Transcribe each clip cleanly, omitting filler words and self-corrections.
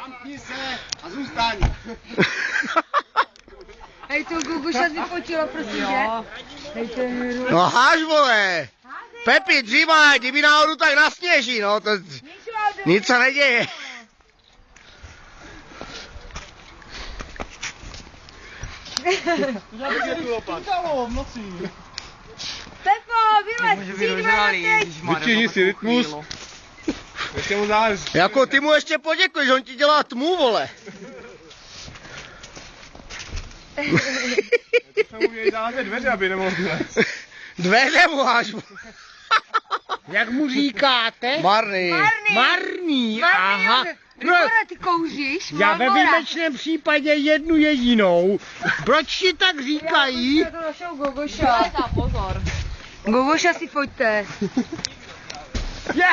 Zamkni se a zůstaň. Hej, to Guguša vyfočilo, prosím, že? Hej, to je hru. No háž, vole. Pepi, dřímaj, kdyby náhodou tak nasněží, no, to nic se neděje. Pepo, vylez, 3, 2, teď! Vytěhni si rytmus. Ještě mu zář. Jako ty mu ještě poděkuj, že on ti dělá tmu, vole. To mu měli dát dveře, aby nemohl vylez. Dveře mu háž. Jak mu říkáte? Marný. Marný, aha. Rigora, ty kouříš? Já ve Marmora. výjimečném případě jednu jedinou. Proč ti tak říkají? Já to našel Gogoša. Pozor. Gogoša si pojďte. Jo!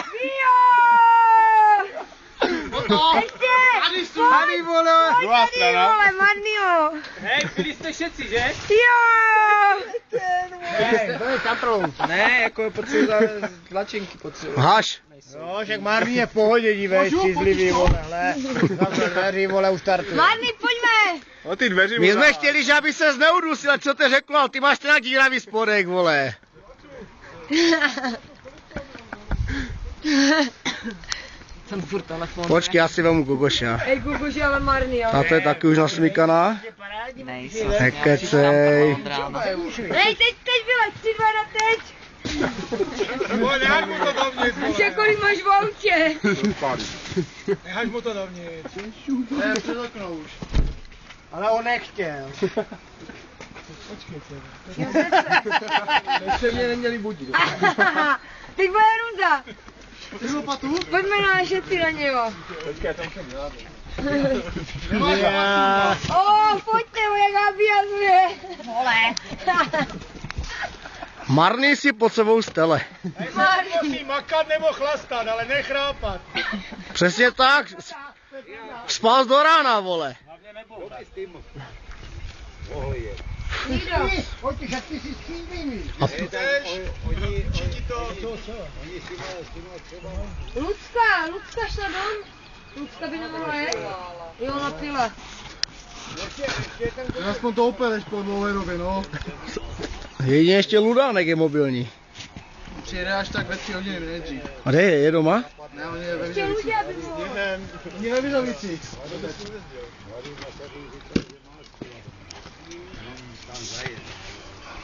Ještě! Tady, vole. Druhá Tady, strana. vole, Marnio! Hej, byli jste všetci, že? Jo! To je kaprou. Ne, jako potřebuji tlačenky potřebuji. Háž. No, však Marný je v pohodě, dívej, střízlivý, vole, hle. Zavřel dveří, vole, už startuje. Marny, pojďme! O ty dveři mu My jsme zář. chtěli, že aby se zneudusil, co te řekl, ale ty máš ten díravý spodek, vole. Jsem furt telefon. Počkej, já si vemu Gogoša. Ej, Gogoša, ale Marnio. A to je taky už nasmíkaná. Nejsem. Nekecej. Hej, teď vylez, 3, 2, 1, teď! Nehaj mu to dovnitř, Už vole. kolik máš v autě? Nehaj mu to dovnitř. Ne, přes okno už. Ale on nechtěl. Ještě mě neměli budit. Teď bude runda. Pojďme na šetři na něho. Počkej, to musím dělat. Pojďte, jak abijazuje. Vole. Marný si pod sebou stele. Musí makat nebo chlastat, ale nechrápat. Přesně tak. Spal do rána, vole. Pojď, jak ty si střízlivý. Lucka šla dom. Lucka by nemohla jet. Jo, napila. Aspoň to opeleš po dlouhé no. Jedině ještě Ludánek je mobilní. Přijede až tak ve 3 hodiny nejdřív. A kde je? Je doma? Ne, on je ve Ještě Vydovicích. ľudia by mohli. Je ve Vydovicích. Tam zajet.